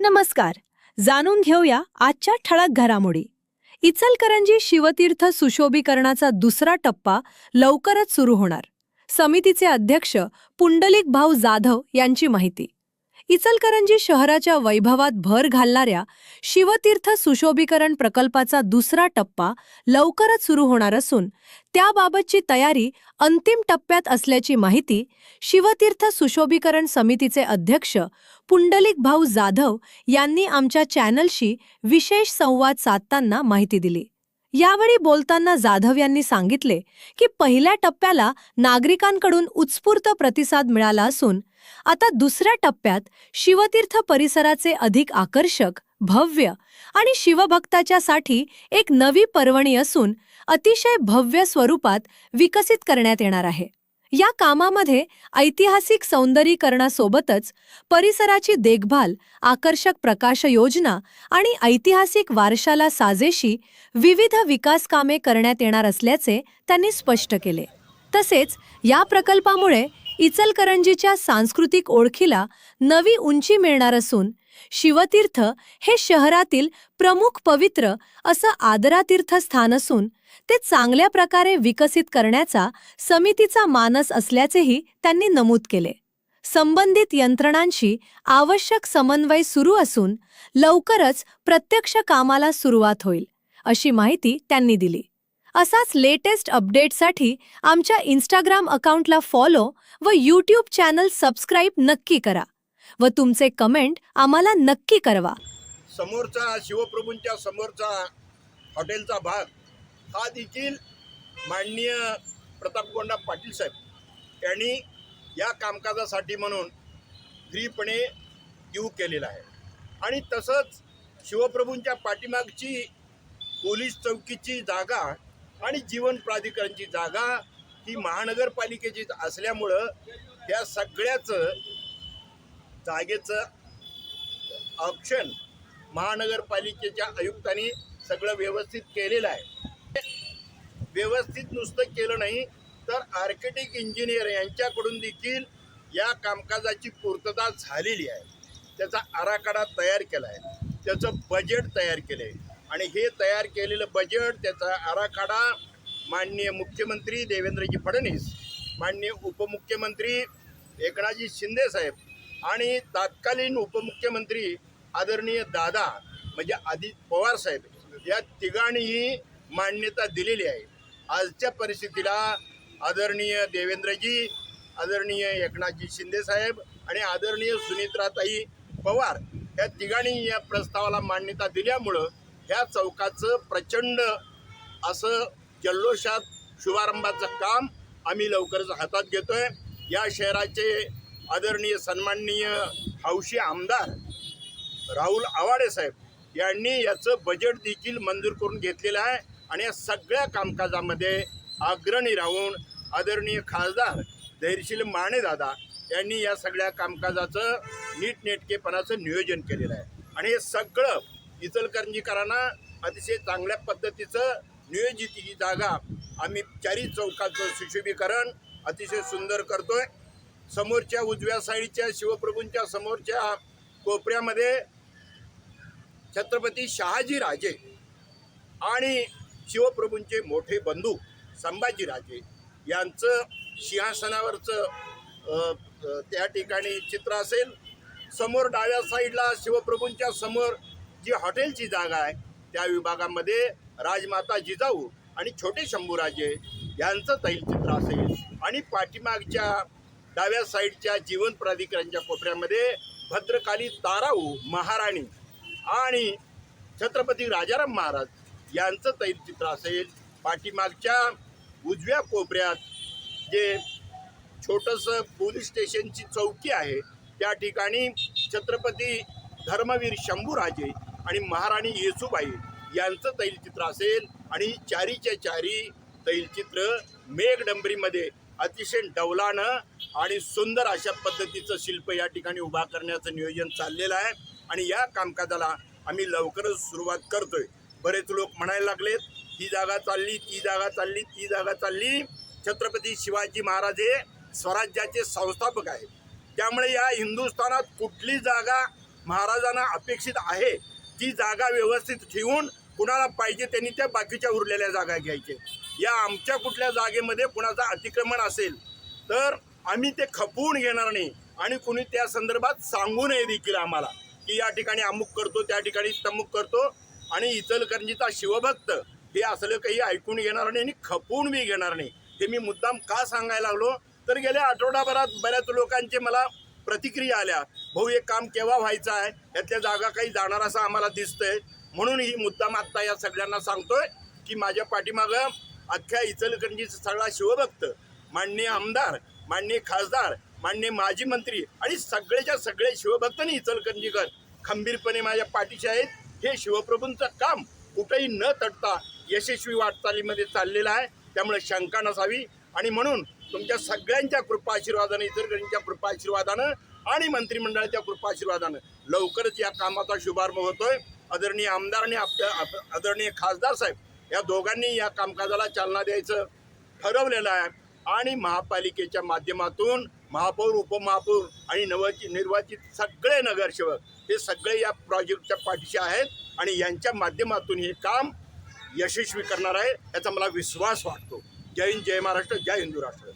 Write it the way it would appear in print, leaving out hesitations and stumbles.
नमस्कार. जाणून घेऊया आजच्या ठळक घडामोडी. इचलकरंजी शिवतीर्थ सुशोभीकरणाचा दुसरा टप्पा लवकरच सुरू होणार. समितीचे अध्यक्ष पुंडलिक भाऊ जाधव यांची माहिती. इचलकरंजी शहराच्या वैभवात भर घालणाऱ्या शिवतीर्थ सुशोभीकरण प्रकल्पाचा दुसरा टप्पा लवकरच सुरू होणार असून त्याबाबतची तयारी अंतिम टप्प्यात असल्याची माहिती शिवतीर्थ सुशोभीकरण समितीचे अध्यक्ष पुंडलिक भाऊ जाधव यांनी आमच्या चॅनलशी विशेष संवाद साधताना माहिती दिली. यावेळी बोलताना जाधव यांनी सांगितले की पहिल्या टप्प्याला नागरिकांकडून उत्स्फूर्त प्रतिसाद मिळाला असून आता दुसऱ्या टप्प्यात शिवतीर्थ परिसराचे अधिक आकर्षक, भव्य आणि शिवभक्ताच्यासाठी एक नवी पर्वणी असून अतिशय भव्य स्वरूपात विकसित करण्यात येणार आहे. या कामामध्ये ऐतिहासिक सौंदर्यीकरणासोबतच परिसराची देखभाल, आकर्षक प्रकाश योजना आणि ऐतिहासिक वारशाला साजेशी विविध विकास कामे करण्यात येणार असल्याचे त्यांनी स्पष्ट केले. तसेच या प्रकल्पामुळे इचलकरंजीच्या सांस्कृतिक ओळखीला नवी उंची मिळणार असून शिवतीर्थ हे शहरातील प्रमुख पवित्र असं आदरातीर्थ स्थान असून ते चांगल्या प्रकारे विकसित करण्याचा समितीचा मानस असल्याचेही त्यांनी नमूद केले. संबंधित यंत्रणांशी आवश्यक समन्वय सुरू असून लवकरच प्रत्यक्ष कामाला सुरुवात होईल, अशी माहिती त्यांनी दिली. असाच लेटेस्ट अपडेटसाठी आमच्या इंस्टाग्राम अकाउंटला फॉलो व यूट्यूब चॅनल सबस्क्राईब नक्की करा व तुमचे कमेंट आम्हाला नक्की कळवा. समोरचा शिवप्रभूंच्या समोरचा हॉटेलचा भाग हा देखील माननीय प्रतापगोंडा पाटील साहेब यांनी या कामकाजासाठी म्हणून फ्रीपणे गिव्ह केलेला आहे. आणि तसंच शिवप्रभूंच्या पाठीमागची पोलीस चौकीची जागा आणि जीवन प्राधिकरणची जागा ही महानगरपालिकेची असल्यामुळं त्या सगळ्याच जागेचं ऑप्शन महानगरपालिकेच्या आयुक्तांनी सगळं व्यवस्थित केलेलं आहे. व्यवस्थित नुसतं केलं नाही तर आर्किटेक्ट इंजिनियर यांच्याकडून देखील या कामकाजाची पूर्तता झालेली आहे. त्याचा आराखडा तयार केला आहे, त्याचं बजेट तयार केलं आहे आणि हे तयार केलेलं बजेट, त्याचा आराखडा माननीय मुख्यमंत्री देवेंद्रजी फडणवीस, माननीय उपमुख्यमंत्री एकनाथजी शिंदे साहेब आणि तत्कालीन उपमुख्यमंत्री आदरणीय दादा म्हणजे अजित पवार साहेब या तिघांनीही मान्यता दिलेली आहे. आजच्या परिस्थितीला आदरणीय देवेंद्रजी, आदरणीय एकनाथजी शिंदे साहेब आणि आदरणीय सुनित्राताई पवार या तिघांनी या प्रस्तावाला मान्यता दिल्यामुळं ह्या चौकाचं प्रचंड असं जल्लोषात शुभारंभाचं काम आम्ही लवकरच हातात घेतोय. या शहराचे आदरणीय सन्माननीय हौशी आमदार राहुल आवाडे साहेब यांनी याचं बजेट देखील मंजूर करून घेतलेलं आहे आणि या सगळ्या कामकाजामध्ये अग्रणी राहून आदरणीय खासदार धैर्यशील माने दादा यांनी या सगळ्या कामकाजाचं नीटनेटकेपणाचं नियोजन केलेलं आहे. आणि हे सगळं इचलकरंजीकरांना अतिशय चांगल्या पद्धतीचं नियोजित ही जागा आम्ही चारी चौकाचं सुशोभीकरण अतिशय सुंदर करतोय. समोरच्या उजव्या साईडच्या शिवप्रभूंच्या समोरच्या कोपऱ्यामध्ये छत्रपती शहाजीराजे आणि शिवप्रभूंचे मोठे बंधू संभाजीराजे यांचं सिंहासनावरचं त्या ठिकाणी चित्र असेल. समोर डाव्या साईडला शिवप्रभूंच्या समोर जी हॉटेलची जागा आहे त्या विभागामध्ये राजमाता जिजाऊ आणि छोटे शंभूराजे यांचं तैलचित्र असेल आणि पाठीमागच्या डाव्या साईडच्या जीवन प्राधिकरणच्या कोपऱ्यामध्ये भद्रकाली ताराऊ महाराणी आणि छत्रपती राजाराम महाराज यांचं तैलचित्र असेल. पाठीमागच्या उजव्या कोपऱ्यात जे छोटंसं पोलीस स्टेशनची चौकी आहे त्या ठिकाणी छत्रपती धर्मवीर शंभूराजे आणि महाराणी येसूबाई यांचं तैलचित्र असेल. आणि चारीच्या चारी तैलचित्र मेघडंबरीमध्ये अतिशय डौलानं आणि सुंदर अशा पद्धतीचं शिल्प या ठिकाणी उभा करण्याचं नियोजन चाललेलं आहे. आणि या कामकाजाला आम्ही लवकरच सुरुवात करतोय. बरेच लोक म्हणायला लागलेत ही जागा चालली, ती जागा चालली, ती जागा चालली. छत्रपती शिवाजी महाराज हे स्वराज्याचे संस्थापक आहेत, त्यामुळे या हिंदुस्थानात कुठली जागा महाराजांना अपेक्षित आहे ती जागा व्यवस्थित ठेवून कुणाला पाहिजे त्यांनी त्या बाकीच्या उरलेल्या जागा घ्यायचे. या आमच्या कुठल्या जागेमध्ये कुणाचं अतिक्रमण असेल तर आम्ही ते खपवून घेणार नाही आणि कुणी त्या संदर्भात सांगू नये देखील आम्हाला की या ठिकाणी अमुक करतो त्या ठिकाणी तमुक करतो. आणि इचलकरंजीचा शिवभक्त हे असलं काही ऐकून घेणार नाही आणि खपवून बी घेणार नाही. हे मी मुद्दाम का सांगायला लागलो तर गेल्या आठवडाभरात बऱ्याच लोकांचे मला प्रतिक्रिया आल्या, भाऊ हे काम केव्हा व्हायचं आहे, यातल्या जागा काही जाणार असं आम्हाला दिसतंय. म्हणून ही मुद्दाम आत्ता या सगळ्यांना सांगतोय की माझ्या पाठीमागं अख्ख्या इचलकरंजीचा सगळा शिवभक्त, माननीय आमदार, माननीय खासदार, माननीय माजी मंत्री आणि सगळेच्या सगळे शिवभक्तांनी इचलकरंजीकर खंबीरपणे माझ्या पाठीशी आहेत. हे शिवप्रभूंचं काम कुठेही न तडता यशस्वी वाटचालीमध्ये चाललेलं आहे. त्यामुळे शंका नसावी आणि म्हणून तुमच्या सगळ्यांच्या कृपा आशीर्वादानं, इचलकरंजीच्या कृपा आशीर्वादानं आणि मंत्रिमंडळाच्या कृपा आशीर्वादानं लवकरच या कामाचा शुभारंभ होतोय. आदरणीय आमदार आणि आदरणीय खासदार साहेब या दोघांनी या कामकाजाला चालना द्यायचं ठरवलेलं आहे आणि महापालिकेच्या माध्यमातून महापौर, उपमहापौर आणि निर्वाचित सगळे नगरसेवक हे सगळे या प्रोजेक्टच्या पाठीशी आहेत आणि यांच्या माध्यमातून हे काम यशस्वी करणार आहे याचा मला विश्वास वाटतो. जय हिंद, जय महाराष्ट्र, जय हिंदू राष्ट्र.